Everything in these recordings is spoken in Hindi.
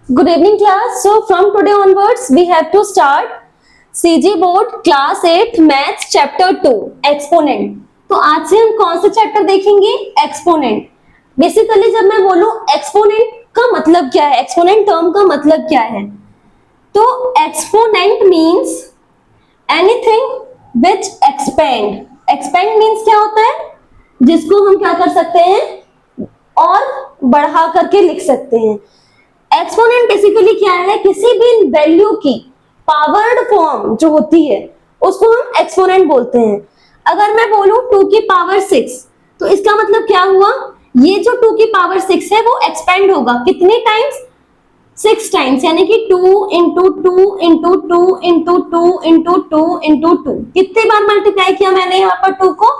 Good evening class. So from today onwards we have to start CG board class 8 maths chapter 2 exponent. तो आज से हम कौन सा चैप्टर देखेंगे? एक्सपोनेंट. बेसिकली जब मैं बोलूं एक्सपोनेंट का मतलब क्या है, एक्सपोनेंट टर्म का मतलब क्या है, तो exponent means anything which expand. Expand means क्या होता है? जिसको हम क्या कर सकते हैं और बढ़ा करके लिख सकते हैं. एक्सपोनेंट बेसिकली क्या है? किसी भी वैल्यू की पावर्ड फॉर्म जो होती है उसको हम एक्सपोनेंट बोलते हैं. अगर मैं बोलूं 2 की पावर 6 तो इसका मतलब क्या हुआ? ये जो 2 की पावर 6 है वो एक्सपेंड होगा कितने टाइम्स? 6 टाइम्स, यानी कि 2 into 2 into 2 into 2 into 2 into 2. कितने बार मल्टीप्लाई किया मैंने यहाँ पर 2 को?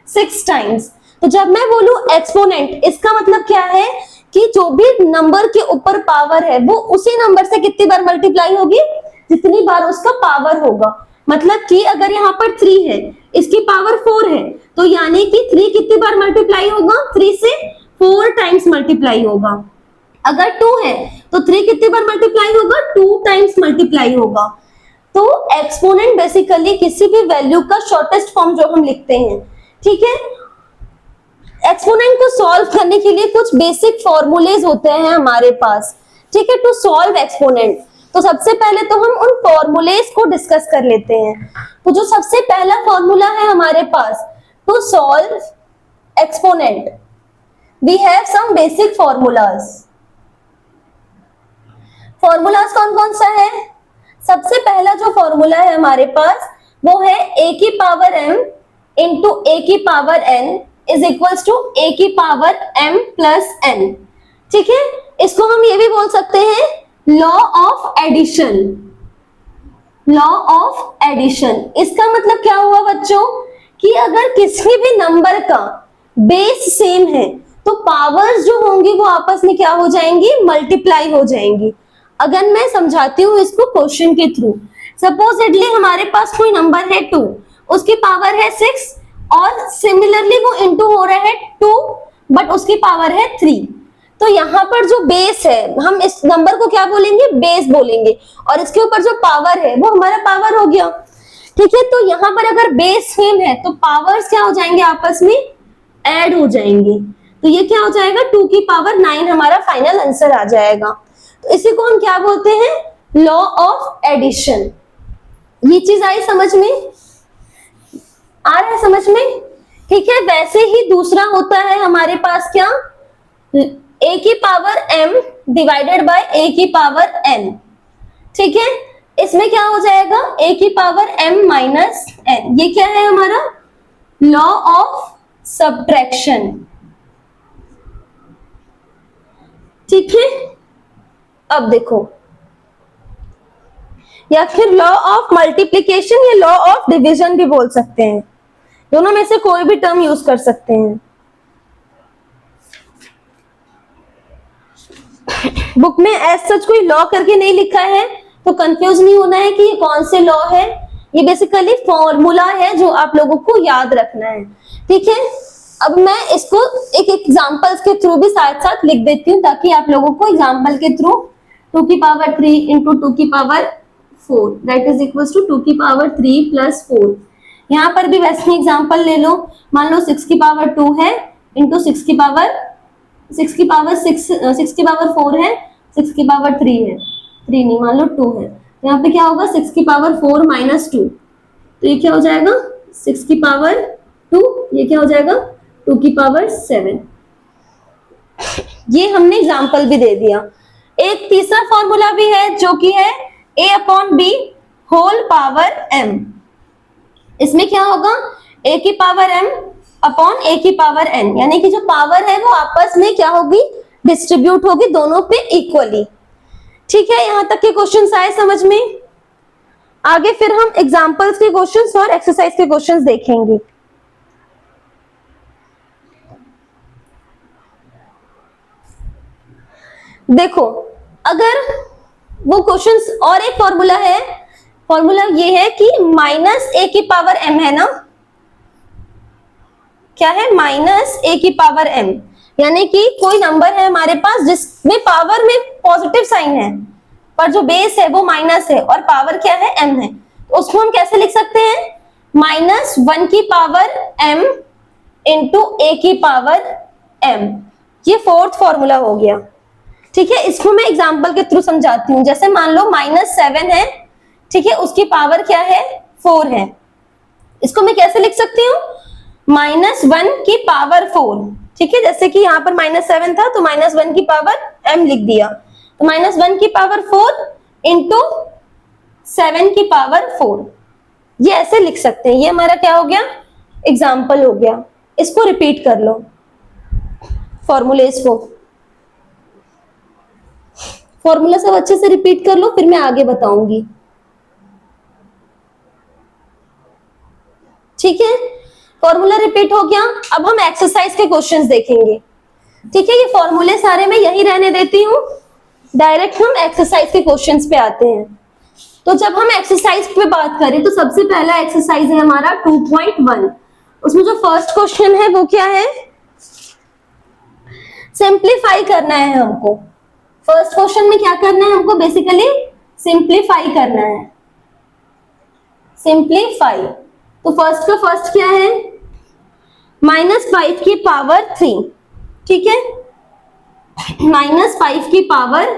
6 टाइम्स. तो जब मैं बोलूं एक्सपोनेंट, इसका मतलब क्या है कि जो भी नंबर के ऊपर पावर है वो उसी नंबर से कितनी बार मल्टीप्लाई होगी? जितनी बार उसका पावर होगा. मतलब कि अगर यहाँ पर 3 है, इसकी पावर 4 है, तो यानी कि 3 कितनी बार मल्टीप्लाई होगा? 3 से 4 टाइम्स मल्टीप्लाई होगा. अगर 2 है तो 3 कितनी बार मल्टीप्लाई होगा? 2 टाइम्स मल्टीप्लाई होगा. तो एक्सपोनेंट बेसिकली किसी भी वैल्यू का शॉर्टेस्ट फॉर्म जो हम लिखते हैं. ठीक है. एक्सपोनेंट को सॉल्व करने के लिए कुछ बेसिक फॉर्मूलेज होते हैं हमारे पास. ठीक है. टू सॉल्व एक्सपोनेंट, तो सबसे पहले तो हम उन फॉर्मूलेज को डिस्कस कर लेते हैं. तो जो सबसे पहला फॉर्मूला है हमारे पास to solve exponent, we have some basic formulas. Formulas कौन कौन सा है? सबसे पहला जो फॉर्मूला है हमारे पास वो है a की पावर m इंटू a की power n is equals to a की पावर m प्लस n. ठीक है. इसको हम ये भी बोल सकते हैं law of addition. Law of addition, इसका मतलब क्या हुआ बच्चों कि अगर किसी भी नंबर का बेस सेम है तो पावर्स जो होंगी वो आपस में क्या हो जाएंगी? मल्टीप्लाई हो जाएंगी. अगर मैं समझाती हूँ इसको क्वेश्चन के थ्रू, सपोजिटली हमारे पास कोई नंबर है 2, उसकी पावर है 6 और सिमिलरली वो इंटू हो रहा है 2 बट उसकी पावर है 3. तो यहाँ पर जो बेस है हम इस नंबर को क्या बोलेंगे? बेस बोलेंगे. और इसके ऊपर जो पावर है वो हमारा पावर हो गया. ठीक है. तो यहाँ पर अगर बेस सेम है तो पावर्स क्या हो जाएंगे? आपस में ऐड हो जाएंगे. तो ये क्या हो जाएगा? 2 की पावर 9 हमारा फाइनल आंसर आ जाएगा. तो इसी को हम क्या बोलते हैं? Law of addition. ये चीज आई समझ में? आ रहा है समझ में? ठीक है. वैसे ही दूसरा होता है हमारे पास क्या? a की power m divided by a की पावर n. ठीक है. इसमें क्या हो जाएगा? a की पावर m माइनस n. ये क्या है हमारा? Law of subtraction. ठीक है. अब देखो, या फिर लॉ ऑफ मल्टीप्लिकेशन या लॉ ऑफ डिवीजन भी बोल सकते हैं. दोनों में से कोई भी टर्म यूज कर सकते हैं. बुक में एज सच कोई लॉ करके नहीं लिखा है तो कंफ्यूज नहीं होना है कि ये कौन से लॉ है. ये बेसिकली फॉर्मूला है जो आप लोगों को याद रखना है. ठीक है. अब मैं इसको एक एग्जांपल्स के थ्रू भी साथ साथ लिख देती हूँ ताकि आप लोगों को एग्जांपल के थ्रू 2 की पावर 3 इंटू 2 की power 4 that is equals to 2 की पावर 3 प्लस 4. यहाँ पर भी वैसे एग्जांपल ले लो. मान लो 6 की पावर 2 है इंटू 6 की पावर 6 की पावर 6 की पावर 4 है, 6 की पावर 3 है, 3 नहीं मान लो 2 है. तो यहाँ पे क्या होगा? 6 की पावर 4 माइनस 2. तो ये क्या हो जाएगा? 6 की पावर 2. ये क्या हो जाएगा? 2 की पावर 7. ये हमने एग्जांपल भी दे दिया. एक तीसरा फॉर्मूला भी है जो कि है a upon b whole power m. इसमें क्या होगा? a की पावर m अपॉन a की पावर n, यानी कि जो पावर है वो आपस में क्या होगी? डिस्ट्रीब्यूट होगी दोनों पे इक्वली. ठीक है. यहां तक के क्वेश्चंस आए समझ में? आगे फिर हम एग्जांपल्स के क्वेश्चंस और एक्सरसाइज के क्वेश्चंस देखेंगे. देखो, अगर वो क्वेश्चंस और एक फॉर्मूला है. फॉर्मूला ये है कि माइनस a की पावर m है ना. क्या है? माइनस a की पावर m. यानी कि कोई नंबर है हमारे पास जिसमें पावर में पॉजिटिव साइन है पर जो बेस है वो माइनस है और पावर क्या है m है, तो उसको हम कैसे लिख सकते हैं, -1 की पावर m इंटू a की पावर m। ये फोर्थ फॉर्मूला हो गया। ठीक है, इसको मैं एग्जांपल के थ्रू समझाती हूँ। जैसे मान लो -7 है, ठीक है, उसकी पावर क्या है 4 है। इसको मैं कैसे लिख सकती हूँ, -1 की पावर 4। ठीक है, जैसे कि यहाँ पर -7 था तो -1 की पावर m लिख दिया, तो -1 की पावर 4 इंटू 7 की पावर 4, ये ऐसे लिख सकते हैं। ये हमारा क्या हो गया, एग्जाम्पल हो गया। इसको रिपीट कर लो, फॉर्मूलेस को, फॉर्मूला सब अच्छे से रिपीट कर लो, फिर मैं आगे बताऊंगी। ठीक है, फॉर्मूला रिपीट हो गया। अब हम एक्सरसाइज के क्वेश्चंस देखेंगे। ठीक है, ये फॉर्मूले सारे मैं यही रहने देती हूँ, डायरेक्ट हम एक्सरसाइज के क्वेश्चंस पे आते हैं। तो जब हम एक्सरसाइज पे बात करें तो सबसे पहला एक्सरसाइज है हमारा 2.1। उसमें जो फर्स्ट क्वेश्चन है वो क्या है, सिंप्लीफाई करना है हमको। फर्स्ट क्वेश्चन में क्या करना है हमको, बेसिकली सिंप्लीफाई करना है, सिंप्लीफाई। तो फर्स्ट का फर्स्ट क्या है, -5 की पावर 3। ठीक है, -5 की पावर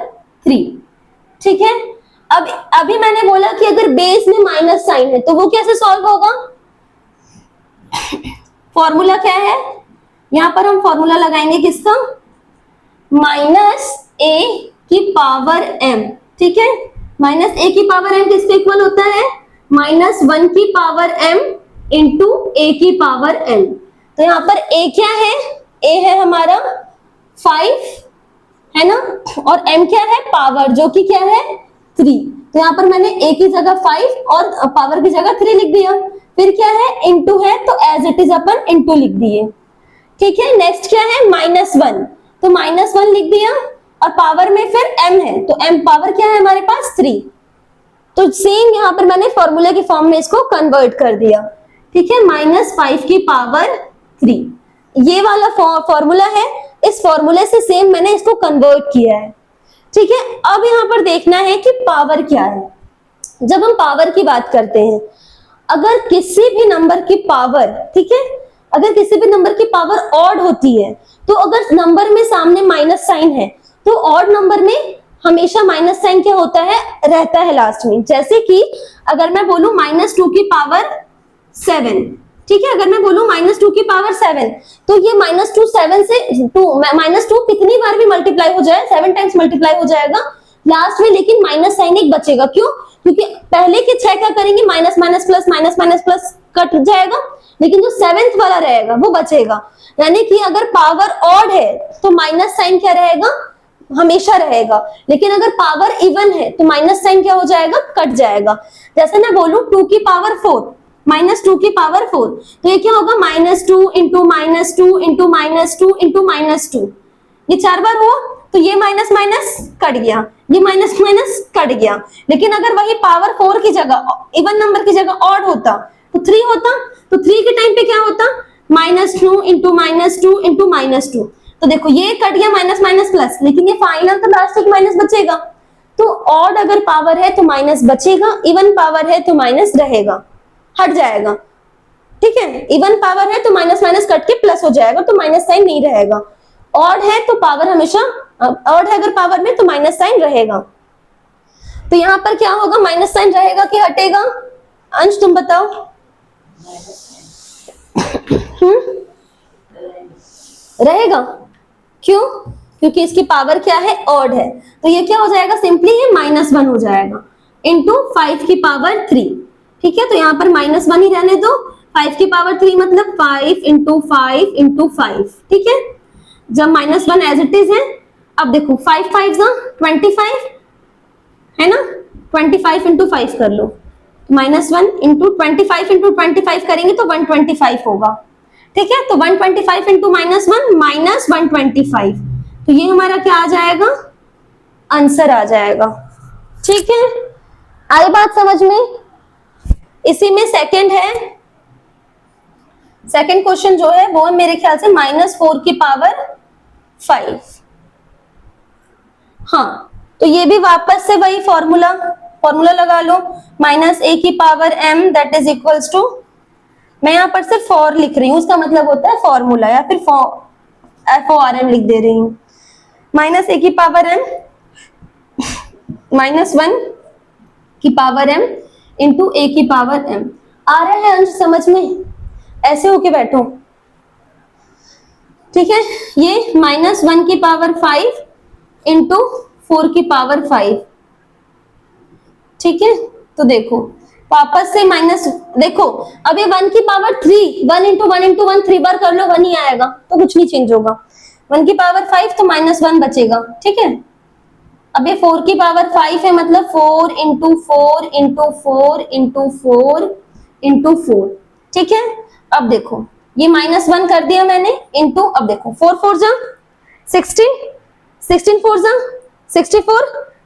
3। ठीक है, अब अभी मैंने बोला कि अगर बेस में माइनस साइन है तो वो कैसे सॉल्व होगा, फॉर्मूला क्या है, यहां पर हम फॉर्मूला लगाएंगे किसका, -a की पावर m। ठीक है, -a की पावर m किसके इक्वल होता है, -1 की पावर m इंटू a की पावर m। तो यहाँ पर a क्या है, a है हमारा 5 है ना, और m क्या है पावर, जो कि क्या है 3। तो यहाँ पर मैंने a की जगह 5 और पावर की जगह 3 लिख दिया। फिर क्या है, इंटू है तो as it is upon into लिख दिए। ठीक है, नेक्स्ट क्या है -1, तो -1 लिख दिया और पावर में फिर m है, तो m पावर क्या है हमारे पास 3। तो सेम यहाँ पर मैंने फॉर्मूला की फॉर्म में इसको कन्वर्ट कर दिया। ठीक है, -5 की पावर 3, ये वाला फॉर्मूला है। इस फॉर्मूले से सेम मैंने इसको कन्वर्ट किया है। ठीक है, अब यहाँ पर देखना है कि पावर क्या है। जब हम पावर की बात करते हैं, अगर किसी भी नंबर की पावर, ठीक है, अगर किसी भी नंबर की पावर ऑड होती है, तो अगर नंबर में सामने माइनस साइन है तो ऑड नंबर में हमेशा माइनस साइन क्या होता है, रहता है लास्ट में। जैसे कि अगर मैं बोलूं -2 की पावर 7, ठीक है, अगर मैं बोलूं -2 की पावर 7, तो ये -2 7 से -2 कितनी बार भी मल्टीप्लाई हो जाए, 7 टाइम्स मल्टीप्लाई हो जाएगा लास्ट में, लेकिन माइनस साइन एक बचेगा। क्यों, क्योंकि पहले के 6 क्या करेंगे, minus minus plus minus minus plus cut जाएगा, लेकिन जो 7th वाला रहेगा वो बचेगा। यानी कि अगर पावर ऑड है तो माइनस साइन क्या रहेगा, हमेशा रहेगा, लेकिन अगर पावर इवन है तो माइनस साइन क्या हो जाएगा, कट जाएगा। जैसे मैं बोलूं 2 की पावर 4, -2 की पावर 4, तो ये क्या होगा, -2 इंटू -2 इंटू -2 इंटू -2, ये 4 बार हुआ, तो ये माइनस माइनस कट गया, ये माइनस माइनस कट गया। लेकिन अगर वही पावर 4 की जगह इवन नंबर की जगह ऑड होता तो 3 होता, तो 3 के टाइम पे क्या होता, -2 इंटू -2 इंटू -2। तो देखो ये कट गया माइनस माइनस प्लस, लेकिन ये फाइनल तो लास्ट एक माइनस बचेगा। तो ऑड अगर पावर है तो माइनस बचेगा, इवन पावर है तो माइनस रहेगा, हट जाएगा। ठीक है, इवन पावर है तो माइनस माइनस कट के प्लस हो जाएगा, तो माइनस साइन नहीं रहेगा। ऑड है तो पावर हमेशा ऑड है अगर पावर में तो माइनस साइन रहेगा। तो यहाँ पर क्या होगा, माइनस साइन रहेगा कि हटेगा, अंश तुम बताओ। रहेगा, क्यों, क्योंकि इसकी पावर क्या है, ऑड है, तो ये क्या हो जाएगा, सिंपली ये -1 हो जाएगा इंटू 5 की पावर 3। ठीक है, तो यहाँ पर -1 ही रहने दो, 5 की पावर 3 मतलब 5 इंटू 5 इंटू 5। ठीक है, जब -1 एज इट इज है, अब देखो 5 5 25 है ना, 25 इंटू 5 कर लो, -1 इंटू 25 इंटू 25 करेंगे तो 125 होगा। ठीक है, तो 125 इंटू -1 -125, तो ये हमारा क्या आ जाएगा, आंसर आ जाएगा। ठीक है, आई बात समझ में। इसी में सेकंड है, सेकंड क्वेश्चन जो है वो है मेरे ख्याल से -4 की पावर 5। हाँ, तो ये भी वापस से वही फॉर्मूला लगा लो, माइनस ए की power m that is equals to, मैं यहाँ पर सिर्फ फॉर लिख रही हूँ, उसका मतलब होता है फॉर्मूला, या फिर FORM लिख दे रही हूँ, माइनस ए की पावर m माइनस 1 की पावर m इंटू ए की पावर m। आ रहा है अंश समझ में? ऐसे होके बैठो, ठीक है। ये माइनस 1 की पावर 5 इंटू 4 की पावर 5, ठीक है। तो देखो वापस से माइनस, देखो अब ये 1 की पावर 3, 1 इंटू 1 इंटू 1 3 बार कर लो 1 ही आएगा, तो कुछ नहीं चेंज होगा। 1 की पावर 5 तो माइनस 1 बचेगा, ठीक है। अब ये 4 की पावर 5 है, मतलब 4 इंटू 4 इंटू 4 इंटू 4 इंटू 4, ठीक है। अब देखो ये माइनस 1 कर दिया मैंने, इंटू, अब देखो 4 4 जा 16, 16 4 जा 64,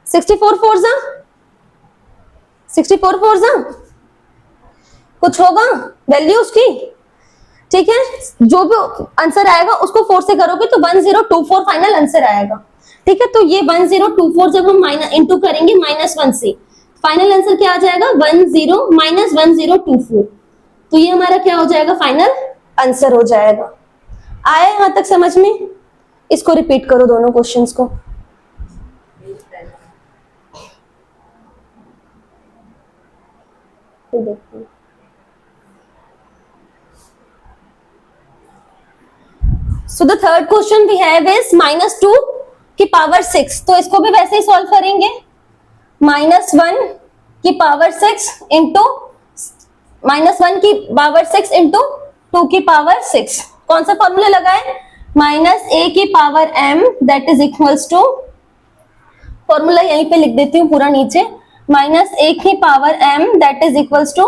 64 4 जा 64 4 जा, कुछ होगा वैल्यू उसकी, ठीक है। जो भी आंसर आएगा उसको 4 से करोगे तो 1024 फाइनल आंसर आएगा, ठीक है। तो ये 1024 जब हम माइनस इंटू करेंगे माइनस 1 से, फाइनल आंसर क्या आ जाएगा 10 माइनस 1024, तो ये हमारा क्या हो जाएगा, फाइनल आंसर हो जाएगा। आया यहां तक समझ में? इसको रिपीट करो दोनों क्वेश्चंस को। So the third question we have is minus 2 की पावर 6, तो इसको भी वैसे ही सॉल्व करेंगे, माइनस 1 की पावर 6 इंटू माइनस 1 की पावर 6 इंटू 2 की पावर 6, कौन सा फॉर्मूला लगाए, माइनस ए की power m that is equals to, formula यहीं पे लिख देती हूँ पूरा नीचे, माइनस ए की power m that is equals to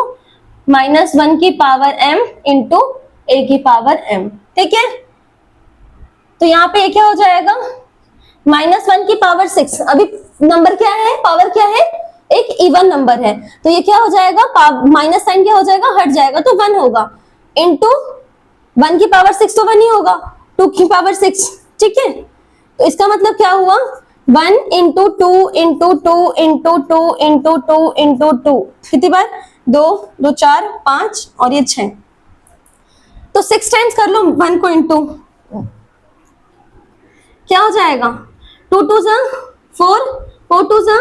minus 1 की पावर m इंटू ए की पावर m, ठीक है। तो यहाँ पे क्या हो जाएगा, माइनस 1 की पावर 6, अभी नंबर क्या है, पावर क्या है, एक इवन नंबर है, तो ये क्या हो जाएगा, माइनस साइन क्या हो जाएगा, हट जाएगा तो 1 होगा, इंटू 1 की पावर 6 तो 1 ही होगा, 2 की पावर 6, ठीक है। तो इसका मतलब क्या हुआ, 1 into 2 into 2 into 2 into 2 into 2, कितनी बार, 2 2 4 5 और ये 6, तो 6 टाइम्स कर लो 1 को इंटू, क्या हो जाएगा, 2 2 जा 4, 4 2 जा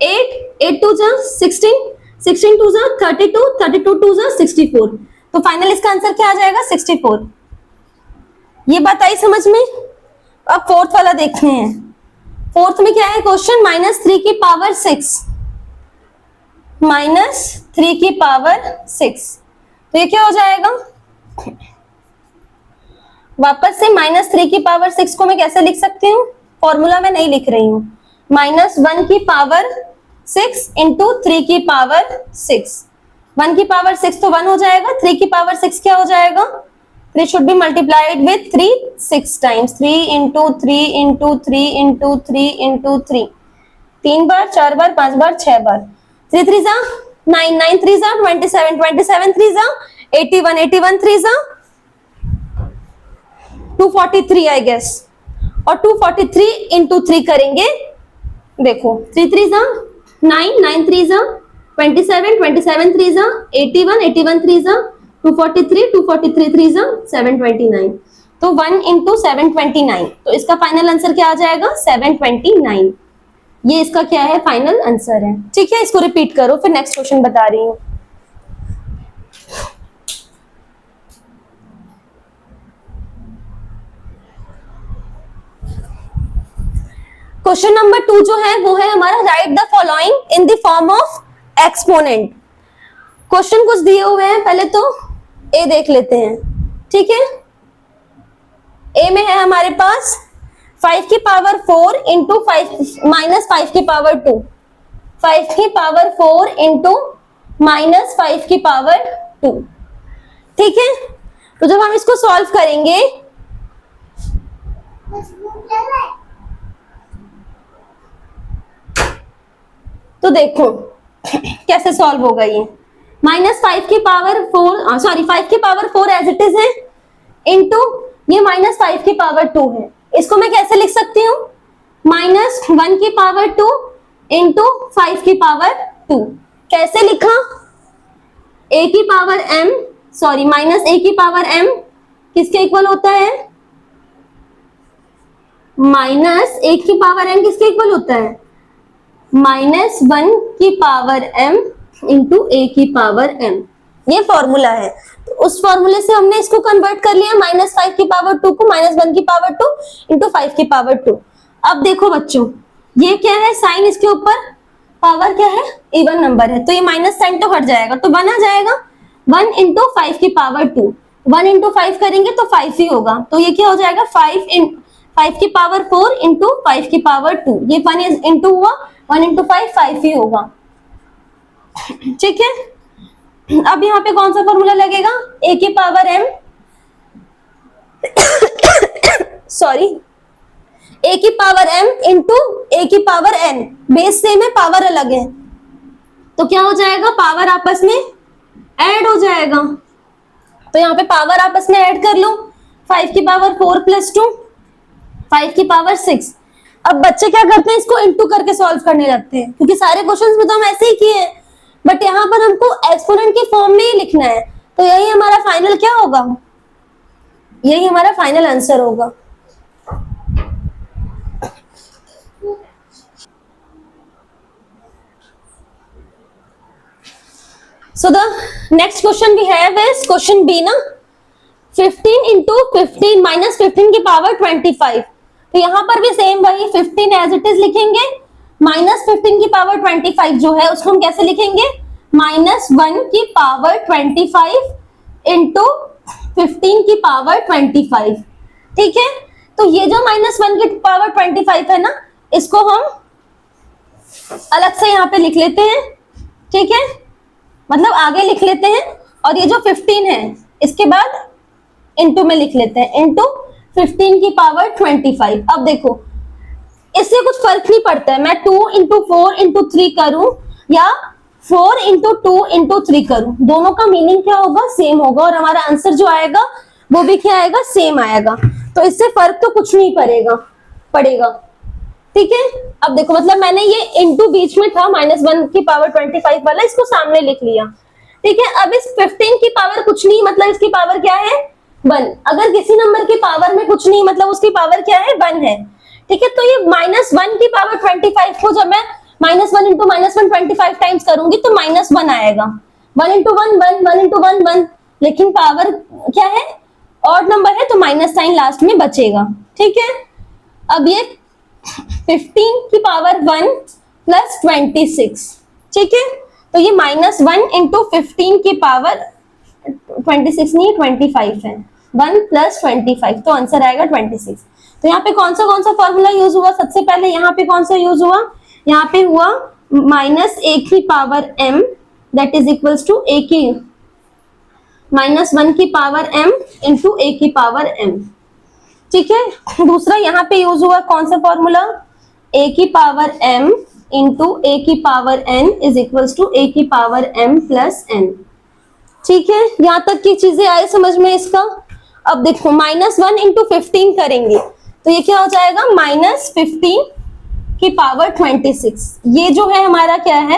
8, 8 2 जा 16, 16 2 जा 32, 32 2 जा 64, तो फाइनल इसका आंसर क्या आ जाएगा, 64। ये बात आई समझ में? अब फोर्थ वाला देखते हैं। फोर्थ में क्या है क्वेश्चन, माइनस 3 की पावर 6, माइनस 3 की पावर 6, तो ये क्या हो जाएगा, वापस से माइनस 3 की पावर 6 को मैं कैसे लिख सकती हूँ, फॉर्मूला में नहीं लिख रही हूँ, माइनस 1 की पावर 6 इंटू 3 की पावर 6, 1 की पावर 6 तो 1 हो जाएगा, 3 की पावर 6 क्या हो जाएगा, 3 should be multiplied with 3 6 times, 3 into 3 into 3 into 3 into 3, 3 बार 4 बार 5 बार 6 बार, 3 3 जा 9, 9 3 जा 27, 27 3 जा 81, 81 3 जा 243 आई गेस, और 243 इंटू 3 करेंगे, देखो 3 3 जा 9, 9 3 जा 27, 27 3 जा 81, 81 3 जा 243, 243 3 जा 729, तो 1 इंटू 729, तो इसका फाइनल आंसर क्या आ जाएगा, 729, ये इसका क्या है, फाइनल आंसर है, ठीक है। इसको रिपीट करो, फिर नेक्स्ट क्वेश्चन बता रही हूँ। क्वेश्चन नंबर 2 जो है वो है हमारा, right the following in the form of exponent. Question कुछ दिए हुए हैं, पहले तो ए देख लेते हैं, ठीक है। ए में है हमारे पास 5 की पावर 4 इंटू 5 माइनस 5 की पावर 2, 5 की पावर 4 इंटू माइनस 5 की पावर 2, ठीक है। तो जब हम इसको सॉल्व करेंगे, तो देखो कैसे सॉल्व होगा ये, माइनस 5 की पावर 4, सॉरी 5 की पावर 4 एज इट इज है, इंटू ये माइनस 5 की पावर 2 है, इसको मैं कैसे लिख सकती हूँ, -1 की पावर 2 इंटू 5 की पावर 2। कैसे लिखा, a की पावर m, सॉरी -a की पावर m किसके इक्वल होता है, -a की पावर m किसके इक्वल होता है, -1 की पावर m इंटू a की पावर m। ये फॉर्मूला है। तो उस फॉर्मूले से हमने इसको कन्वर्ट कर लिया, -5 की पावर 2 को -1 की पावर 2 इंटू 5 की पावर 2। अब देखो बच्चों, ये क्या है, साइन इसके ऊपर, पावर क्या है, इवन नंबर है, तो ये माइनस साइन तो हट जाएगा, तो 1 आ जाएगा। 1 इंटू 5 की पावर 2, 1 इंटू 5 करेंगे तो 5 ही होगा, तो ये क्या हो जाएगा, 5 की पावर 4 इंटू 5 की पावर 2। ये 1 इंटू हुआ, 1 इंटू 5 ही होगा। ठीक है, अब यहाँ पे कौन सा फॉर्मूला लगेगा, a की पावर m, सॉरी a की पावर m इंटू a की पावर n, बेस सेम है, पावर अलग है, तो क्या हो जाएगा, पावर आपस में ऐड हो जाएगा। तो यहाँ पे पावर आपस में ऐड कर लो, 5 की पावर 4 प्लस 2, 5 की पावर 6। अब बच्चे क्या करते हैं, इसको इंटू करके सॉल्व करने लगते हैं, क्योंकि सारे क्वेश्चंस में तो हम ऐसे ही किए हैं, बट यहाँ पर हमको एक्सपोनेंट की फॉर्म में ही लिखना है। तो यही हमारा फाइनल क्या होगा, यही हमारा फाइनल आंसर होगा। So the next question we have is question B ना, 15 into 15 minus 15 की पावर 25। तो यहाँ पर भी सेम वही 15 एज इट इज लिखेंगे, -15 की पावर 25 जो है उसको हम कैसे लिखेंगे, -1 की पावर 25 इंटू 15 की पावर 25। ठीक है, तो ये जो -1 की पावर 25 है ना, इसको हम अलग से यहाँ पे लिख लेते हैं। ठीक है, मतलब आगे लिख लेते हैं, और ये जो 15 है इसके बाद इंटू में लिख लेते हैं, इंटू 15 की पावर 25। अब देखो इससे कुछ फर्क नहीं पड़ता है, मैं 2 इंटू 4 इंटू 3 करूं या 4 इंटू 2 इंटू 3 करूं, दोनों का मीनिंग क्या होगा, सेम होगा, और हमारा आंसर जो आएगा वो भी क्या आएगा, सेम आएगा। तो इससे फर्क तो कुछ नहीं पड़ेगा। ठीक है, अब देखो मतलब मैंने ये इंटू बीच में था, -1 की पावर 25 वाला, इसको सामने लिख लिया। ठीक है, अब इस 15 की पावर कुछ नहीं, मतलब इसकी पावर क्या है, 1। अगर किसी नंबर की पावर में कुछ नहीं, मतलब उसकी पावर क्या है, 1 है। ठीक है, तो ये -1 की पावर 25 को जब मैं -1 इंटू -1 25 टाइम्स करूंगी तो -1 आएगा। 1 इंटू 1 1, 1 इंटू 1 1, लेकिन पावर क्या है, ऑड नंबर है, तो माइनस साइन लास्ट में बचेगा। ठीक है, अब ये 15 की पावर 1 प्लस 26। ठीक है, तो ये -1 इंटू 15 की पावर 26 नहीं 25 है, 1 प्लस 25, तो आंसर आएगा 26। तो यहाँ पे कौन सा फॉर्मूला यूज हुआ, सबसे पहले यहाँ पे कौन सा यूज हुआ, यहाँ पे हुआ -a की power m that is equals to a की -1 की पावर m इंटू a की पावर m। ठीक है, दूसरा यहाँ पे यूज हुआ कौन सा फॉर्मूला, a की पावर m इंटू a की power n is equals to a की पावर m प्लस n। ठीक है, यहाँ तक की चीजें आई समझ में इसका। अब देखो -1 इंटू 15 करेंगे तो ये क्या हो जाएगा, -15 की पावर 26। ये जो है हमारा क्या है,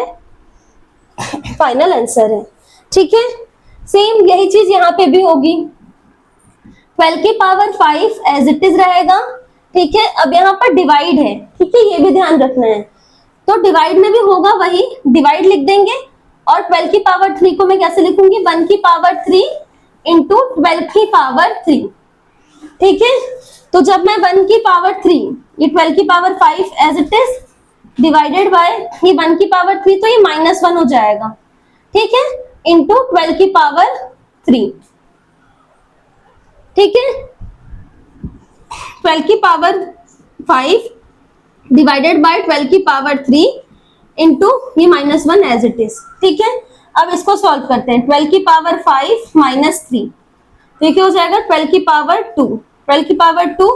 फाइनल आंसर है। ठीक है, सेम यही चीज यहाँ पे भी होगी, 12 की पावर 5 एज इट इज रहेगा। ठीक है, अब यहाँ पर डिवाइड है, ठीक है, ये भी ध्यान रखना है, तो डिवाइड में भी होगा वही, डिवाइड लिख देंगे, और 12 की पावर 3 को मैं कैसे लिखूंगी, 1 की पावर 3 इंटू 12 की पावर 3। ठीक है, तो जब मैं 1 की पावर 3, ये 12 की power 5 as it is divided by ये 1 की पावर 3, तो ये -1 हो जाएगा। ठीक है, इंटू 12 की पावर 3। ठीक है, 12 की पावर 5 डिवाइडेड बाय 12 की पावर 3 इंटू ये -1 एज इट इज। ठीक है, अब इसको सॉल्व करते हैं, 12 की पावर 5 माइनस 3, तो ये क्या हो जाएगा, 12 की पावर 2, 12 की पावर 2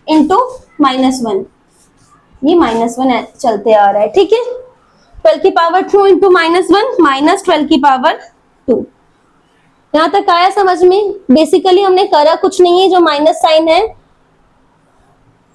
इंटू -1, ये -1 चलते आ रहा है। ठीक है, 12 की पावर 2 इंटू -1 माइनस 12 की पावर 2। यहां तक आया समझ में। बेसिकली हमने करा कुछ नहीं है, जो माइनस साइन है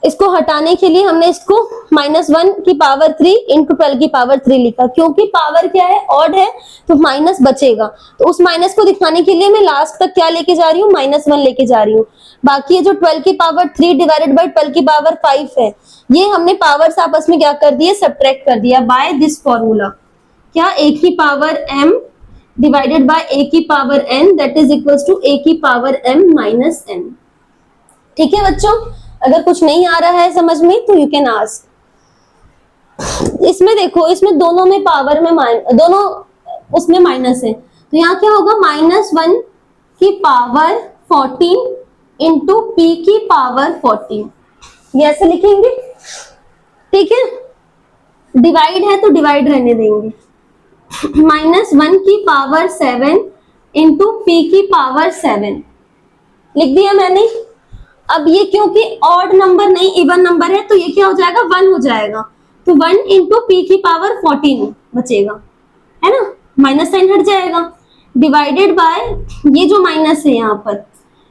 इसको हटाने के लिए हमने इसको -1 की पावर 3 इंटू 12 की पावर 3 लिखा, क्योंकि पावर क्या है, ऑड है, तो माइनस बचेगा। तो उस माइनस को दिखाने के लिए मैं लास्ट तक क्या लेके जा रही हूँ, -1 लेके जा रही हूँ। बाकी ये जो 12 की पावर 3 डिवाइडेड बाय 12 की पावर 5 है, ये हमने पावर्स आपस में क्या कर दिए, सब्ट्रैक्ट कर दिया बाय दिस फॉर्मूला। क्या, a की power m divided by a की power n, that is equals to a की पावर m माइनस n। ठीक है बच्चों, अगर कुछ नहीं आ रहा है समझ में तो यू कैन आस्क। इसमें देखो, इसमें दोनों में पावर में दोनों उसमें माइनस है, तो यहाँ क्या होगा, -1 की पावर 14 इंटू p की पावर 14, ये ऐसे लिखेंगे। ठीक है, डिवाइड है तो डिवाइड रहने देंगे। -1 की पावर 7 इंटू p की पावर 7 लिख दिया मैंने। अब ये क्योंकि ऑड नंबर नहीं इवन नंबर है, तो ये क्या हो जाएगा, 1 हो जाएगा, तो 1 इंटू पी की पावर 14 बचेगा, है ना, माइनस साइन हट जाएगा, डिवाइडेड बाय ये जो माइनस है यहाँ पर,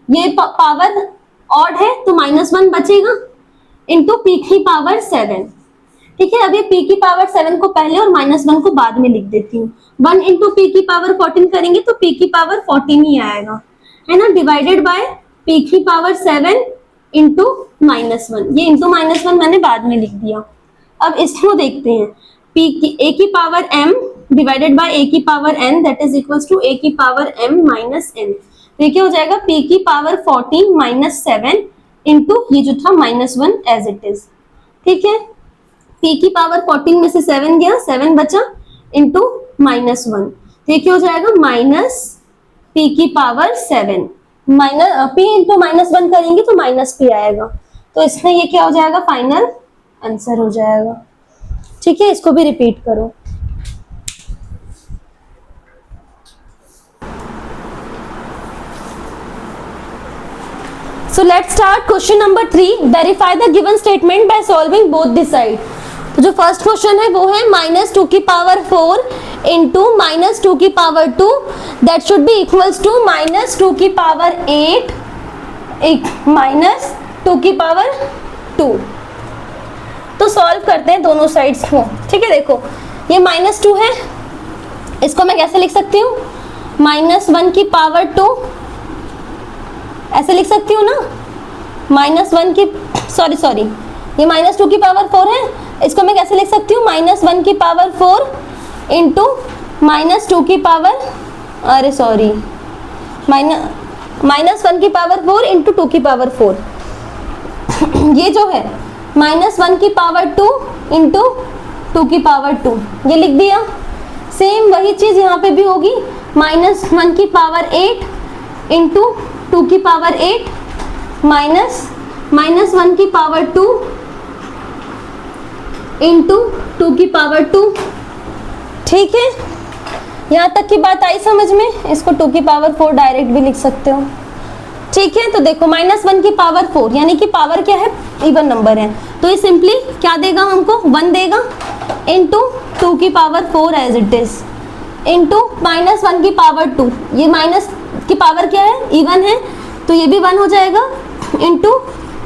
ये पावर ऑड है तो -1 बचेगा इंटू पी की पावर 7। ठीक है, अब ये p की पावर 7 को पहले और -1 को बाद में लिख देती हूँ। 1 इंटू पी की पावर 14 करेंगे तो p की पावर 14 ही आएगा, है ना, डिवाइडेड बाय p की पावर 7 इंटू -1, ये इंटू -1 मैंने बाद में लिख दिया। अब इसको देखते हैं, a की power m divided by a की power n, that is equals to a की पावर m माइनस n। तो ये क्या हो जाएगा, p की पावर 14 माइनस 7 इंटू ये जो था -1 एज इट इज। ठीक है, p की पावर 14 में से 7 गया, 7 बचा इंटू -1, तो ये क्या हो जाएगा, माइनस p की पावर 7 माइनस p इंटू -1 करेंगे तो -p आएगा, तो इसमें ये क्या हो जाएगा, फाइनल आंसर हो जाएगा। ठीक है, इसको भी रिपीट करो। So let's start question number 3. Verify the given statement by solving both the side. तो जो फर्स्ट क्वेश्चन है वो है -2 की पावर 4 इंटू -2 की power 2, that should be equals to -2 की पावर 8 -2 की पावर 2। तो सॉल्व करते हैं दोनों साइड्स को। ठीक है, देखो ये -2 है, इसको मैं कैसे लिख सकती हूँ, -1 की पावर 2 ऐसे लिख सकती हूँ ना, -1 की सॉरी ये -2 की पावर 4 है, इसको मैं कैसे लिख सकती हूँ, -1 की पावर 4 इंटू -2 की पावर, अरे सॉरी, -1 की पावर 4 इंटू 2 की पावर 4। ये जो है -1 की पावर 2 इंटू 2 की पावर 2, ये लिख दिया। सेम वही चीज यहाँ पे भी होगी, -1 की पावर 8 इंटू 2 की पावर 8 -1 की पावर 2 इंटू 2 की पावर 2। ठीक है, यहाँ तक की बात आई समझ में, इसको 2 की पावर 4 डायरेक्ट भी लिख सकते हो। ठीक है, तो देखो -1 की पावर 4 यानी कि पावर क्या है, इवन नंबर है, तो ये सिंपली क्या देगा हमको, 1 देगा इंटू 2 की power 4 as it is into -1 की पावर 2, ये माइनस की पावर क्या है, इवन है, तो ये भी 1 हो जाएगा इंटू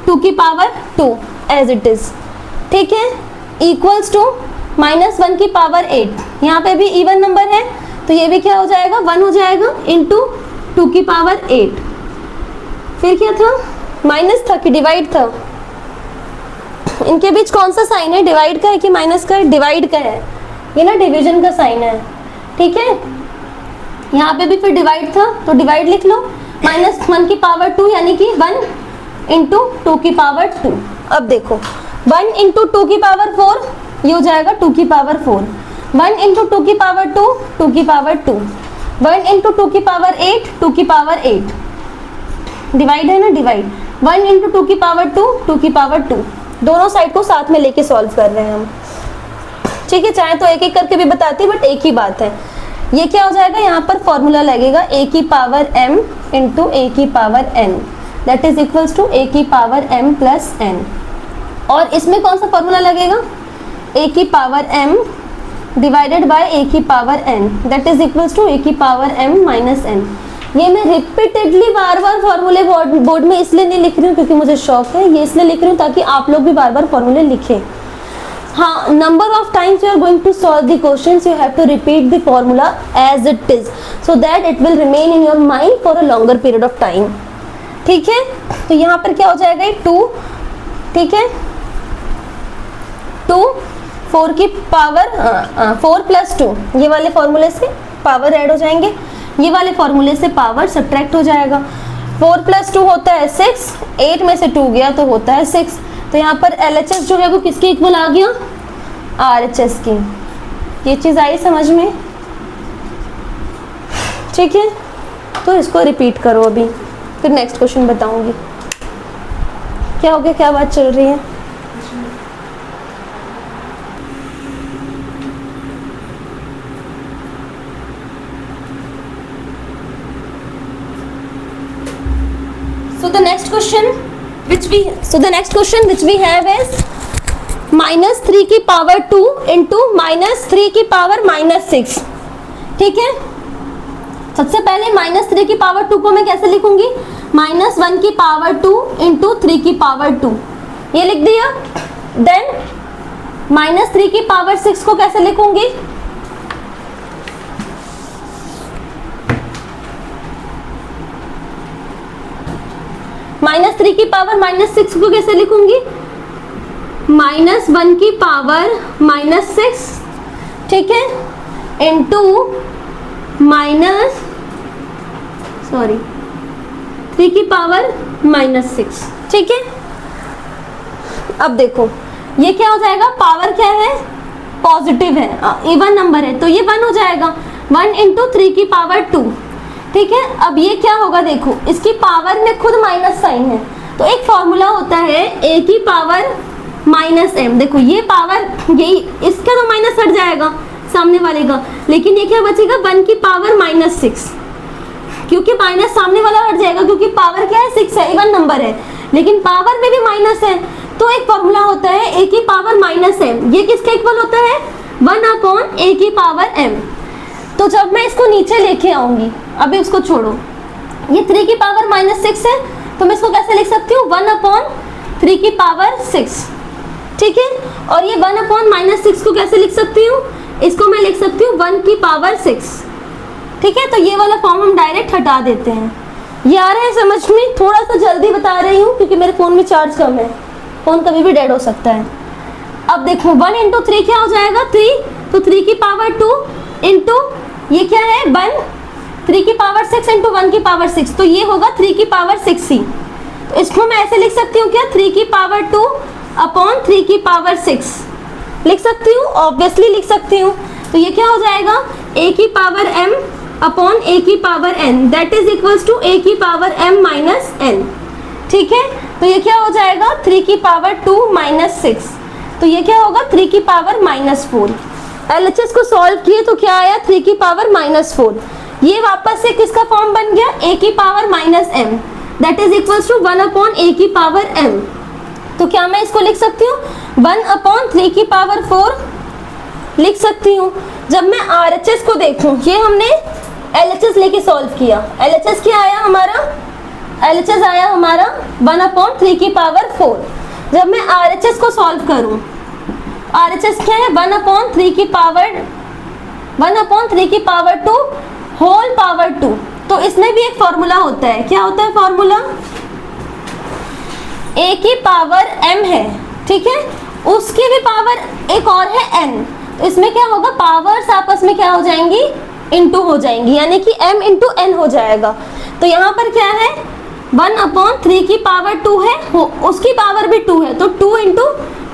2 की पावर 2 एज इट इज। ठीक है, इक्वल्स टू -1 की पावर 8, यहाँ पे भी इवन नंबर है तो ये भी क्या हो जाएगा, 1 हो जाएगा इंटू 2 की पावर 8। फिर क्या था, माइनस था कि डिवाइड था, इनके बीच कौन सा साइन है, डिवाइड का है कि माइनस का है, डिवाइड का है, ये ना डिवीजन का साइन है। ठीक है, यहाँ पे भी फिर डिवाइड था तो डिवाइड लिख लो, -1 की पावर 2 यानी कि 1 इंटू 2 की पावर 2। अब देखो 1 इंटू 2 की पावर 4, ये हो जाएगा 2 की पावर 4, 1 इंटू 2 की पावर 2, 2 की पावर 2, 1 इंटू 2 की पावर 8, 2 की पावर 8, डिवाइड है ना, डिवाइड 1 इंटू 2 की पावर 2, 2 की पावर 2, दोनों साइड को साथ में लेके सॉल्व कर रहे हैं हम। ठीक है, चाहे तो एक एक करके भी बताती, बट एक ही बात है। ये क्या हो जाएगा, यहाँ पर फॉर्मूला लगेगा a की पावर m इंटू a की power n, that is equals to a की पावर m प्लस n। और इसमें कौन सा फॉर्मूला लगेगा, a की power m divided by a की power n, that is equals to a की पावर m माइनस n। ये मैं रिपीटेडली बार बार फॉर्मूले बोर्ड में इसलिए नहीं लिख रही हूँ क्योंकि मुझे शौक है, ये इसलिए लिख रही हूँ ताकि आप लोग भी बार बार फॉर्मूले लिखें। हाँ, number of times you are going to solve the questions you have to repeat the formula as it is so that it will remain in your mind for a longer period of time. ठीक है, तो यहाँ पर क्या हो जाएगा 2, ठीक है 2 4 की पावर 4 + 2, ये वाले फॉर्मूले से पावर ऐड हो जाएंगे, ये वाले फॉर्मूले से पावर सब्ट्रैक्ट हो जाएगा। 4 + 2 होता है 6, 8 में से 2 गया तो होता है 6। तो यहाँ पर LHS जो है वो किसके इक्वल आ गया, RHS की। ये चीज़ आई समझ में? ठीक है, तो इसको रिपीट करो अभी, फिर नेक्स्ट क्वेश्चन बताऊंगी। क्या हो गया, क्या बात चल रही है? So the next question which we have is -3 की पावर 2 into -3 की पावर -6। ठीक है, सबसे पहले -3 की पावर 2 को मैं कैसे लिखूंगी, -1 की पावर 2 into 3 की पावर 2, ये लिख दिया। देन -3 की पावर 6 को कैसे लिखूंगी, -3 की पावर -6 को कैसे लिखूंगी, -1 की पावर -6, ठीक है, इंटू -3 की पावर -6। ठीक है, अब देखो ये क्या हो जाएगा, पावर क्या है, पॉजिटिव है, इवन नंबर है तो ये 1 हो जाएगा, 1 × 3 की पावर 2। ठीक है, अब ये क्या होगा, देखो इसकी पावर में खुद माइनस साइन है, तो एक फॉर्मूला होता है a की पावर -m। देखो ये पावर, यही इसका तो माइनस हट जाएगा सामने वाले का, लेकिन ये क्या बचेगा, 1 की पावर -6, क्योंकि माइनस सामने वाला हट जाएगा क्योंकि पावर क्या है, 6 है, इवन नंबर है, लेकिन पावर में भी माइनस है, तो एक फॉर्मूला होता है a की पावर -m। ये किसके इक्वल होता है, 1/a की पावर m। तो जब मैं इसको नीचे लेके आऊंगी, अभी उसको छोड़ो, ये 3 की पावर -6 है, तो मैं इसको कैसे लिख सकती हूँ, 1/3 की पावर 6। ठीक है, और ये 1/-6 को कैसे लिख सकती हूँ, इसको मैं लिख सकती हूँ 1 की पावर 6। ठीक है, तो ये वाला फॉर्म हम डायरेक्ट हटा देते हैं। ये आ रहा है समझ में? थोड़ा सा जल्दी बता रही हूँ क्योंकि मेरे फोन में चार्ज कम है, फोन कभी भी डेड हो सकता है। अब देखो 1 × 3 क्या हो जाएगा, 3, तो 3 की पावर 2 इंटू ये क्या है 1, 3 की पावर 6 इंटू 1 की पावर 6, तो ये होगा 3 की पावर 6 ही। तो इसको मैं ऐसे लिख सकती हूँ क्या, 3 की पावर 2/3 की पावर 6 लिख सकती हूँ, ऑब्वियसली लिख सकती हूँ। तो ये क्या हो जाएगा, a की पावर m/a की power n, that is equals to a की पावर m - n। ठीक है, तो ये क्या हो जाएगा, 3 की पावर 2 - 6, तो ये क्या होगा, 3 की पावर -4। LHS को सॉल्व किए तो क्या आया, 3 की पावर -4। ये वापस से किसका फॉर्म बन गया, a की power -m, that is equals to 1/a की पावर m। तो क्या मैं इसको लिख सकती हूँ, 1/3 की पावर 4 लिख सकती हूँ। जब मैं RHS को देखूं, ये हमने LHS लेके सॉल्व किया, LHS क्या आया हमारा, LHS आया हमारा 1/3 की पावर 4। जब मैं RHS को सॉल्व करूं, RHS क्या है, 1/3 की पावर 2 होल पावर 2। तो इसमें भी एक फॉर्मूला होता है, क्या होता है फॉर्मूला, a की पावर m है, ठीक है, उसकी भी पावर एक और है n, तो इसमें क्या होगा, पावर्स आपस में क्या हो जाएंगी, इनटू हो जाएंगी, यानी कि m × n हो जाएगा। तो यहाँ पर क्या है, 1/3 की पावर 2 है, उसकी पावर भी 2 है, तो 2 ×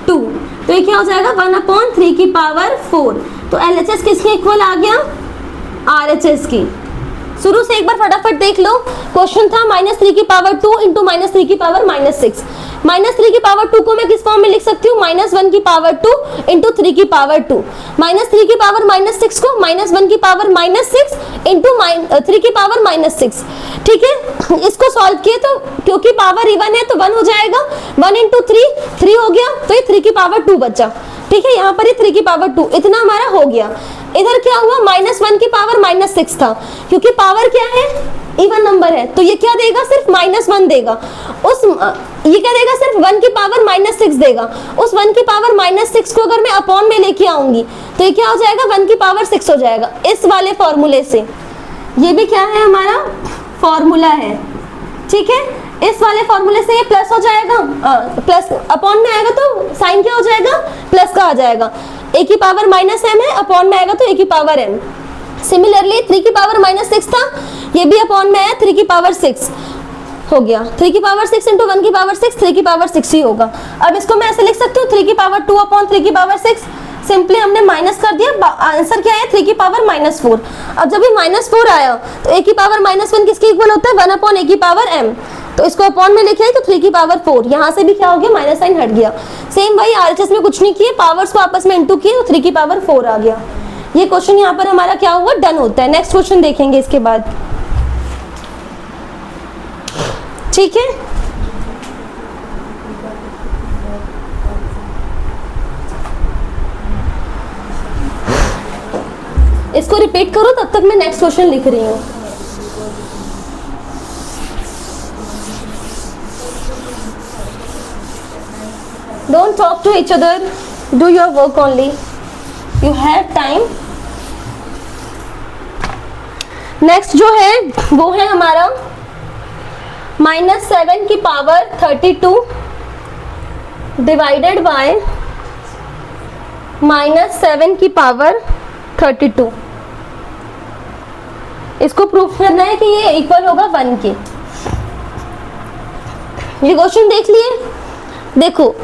2, तो ये क्या हो जाएगा, 1/3 की पावर 4। तो LHS किसके इक्वल आ गया, RHS की। शुरू से एक बार फटाफट देख लो, क्वेश्चन था -3 की पावर 2 × -3 की पावर -6। -3 की पावर 2 को मैं किस फॉर्म में लिख सकती हूँ, -1 की पावर 2 × 3 की पावर 2। -3 की पावर -6 को -1 की पावर -6 × 3 की पावर -6। ठीक है, इसको सॉल्व किए तो क्योंकि पावर इवन है तो 1 हो जाएगा, 1 × 3 3 हो गया, तो ये 3 की पावर 2 बचा। ठीक है, यहाँ पर ये 3 की पावर 2, इतना हमारा हो गया। इधर क्या हुआ, -1 की पावर -6 था, क्योंकि पावर क्या है, इवन नंबर है तो ये क्या देगा, सिर्फ -1 देगा। ये क्या देगा, सिर्फ 1 की पावर -6 देगा। उस 1 की पावर -6 को अगर मैं अपॉन में लेके आऊंगी तो ये क्या हो जाएगा, 1 की पावर 6 हो जाएगा। इस वाले फॉर्मूले से ये भी क्या है, हमारा फॉर्मूला है, ठीक है। इस वाले फॉर्मूले से ये प्लस हो जाएगा, प्लस अपॉन में आएगा तो साइन क्या हो जाएगा, प्लस का आ जाएगा। a की पावर -m है, अपॉन में आएगा तो a की पावर m। सिमिलरली 3 की पावर -6 था, ये भी अपॉन में आया, 3 की पावर 6 हो गया। 3 की पावर 6 इंटू 1 की पावर 6, 3 की पावर 6 ही होगा। अब इसको मैं ऐसे लिख सकती हूँ 3 की पावर 2 अपॉन 3 की पावर 6, सिंपली हमने माइनस कर दिया, आंसर क्या है 3 की पावर -4। अब जब ये -4 आया तो a की पावर -1 किसके इक्वल होता है, 1 अपॉन a की पावर m। तो इसको अपॉन में लिखे तो 3 की पावर 4, यहाँ से भी क्या हो गया, माइनस साइन हट गया। सेम वही आरएचएस में कुछ नहीं किए, पावर्स को आपस में इंटू किए तो 3 की पावर 4 आ गया। ये क्वेश्चन यहाँ पर हमारा क्या हुआ, डन होता है। नेक्स्ट क्वेश्चन देखेंगे इसके बाद, ठीक है। इसको रिपीट करो, तब तक मैं नेक्स्ट क्वेश्चन लिख रही हूँ। Don't talk to each other, do your work only. You have time. Next जो है वो है हमारा -7 की पावर 32 डिवाइडेड बाय -7 की पावर 32। इसको प्रूफ करना है कि ये इक्वल होगा 1 के। ये क्वेश्चन देख लिए, देखो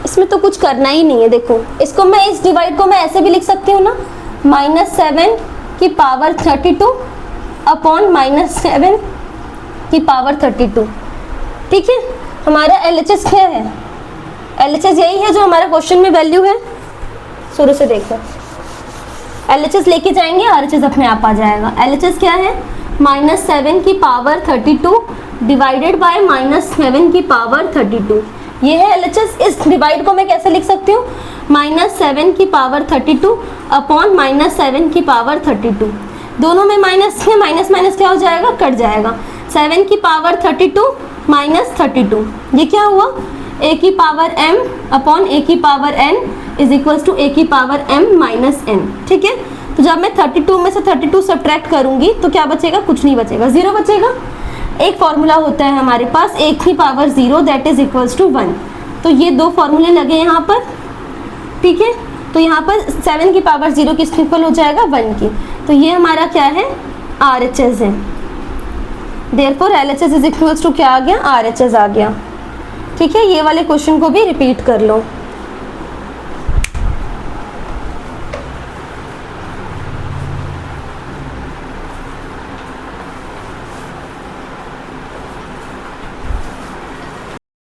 इसमें तो कुछ करना ही नहीं है। देखो इसको मैं, इस डिवाइड को मैं ऐसे भी लिख सकती हूँ ना, -7 की पावर 32 अपॉन -7 की पावर 32, ठीक है। हमारा LHS क्या है, LHS यही है जो हमारा क्वेश्चन में वैल्यू है। शुरू से देखो, LHS लेके जाएंगे, RHS अपने आप आ जाएगा। LHS क्या है, -7 की पावर 32 डिवाइडेड बाय -7 की पावर 32, ये है LHS। इस डिवाइड को मैं कैसे लिख सकती हूँ, -7 की पावर 32 अपॉन -7 की पावर 32। दोनों में माइनस है, माइनस माइनस क्या हो जाएगा, कट जाएगा। 7 की पावर 32 माइनस 32, ये क्या हुआ, a की पावर m अपॉन a की power n is equals to a की पावर m माइनस n, ठीक है। तो जब मैं 32 में से 32 सब्ट्रैक्ट करूंगी तो क्या बचेगा, कुछ नहीं बचेगा, 0 बचेगा। एक फॉर्मूला होता है हमारे पास, a की power 0 that is equals to 1। तो ये दो फॉर्मूले लगे यहाँ पर, ठीक है। तो यहाँ पर 7 की पावर 0 किस इक्वल हो जाएगा, 1 की। तो ये हमारा क्या है, RHS है। Therefore LHS is equals to क्या आ गया, RHS आ गया, ठीक है। ये वाले क्वेश्चन को भी रिपीट कर लो।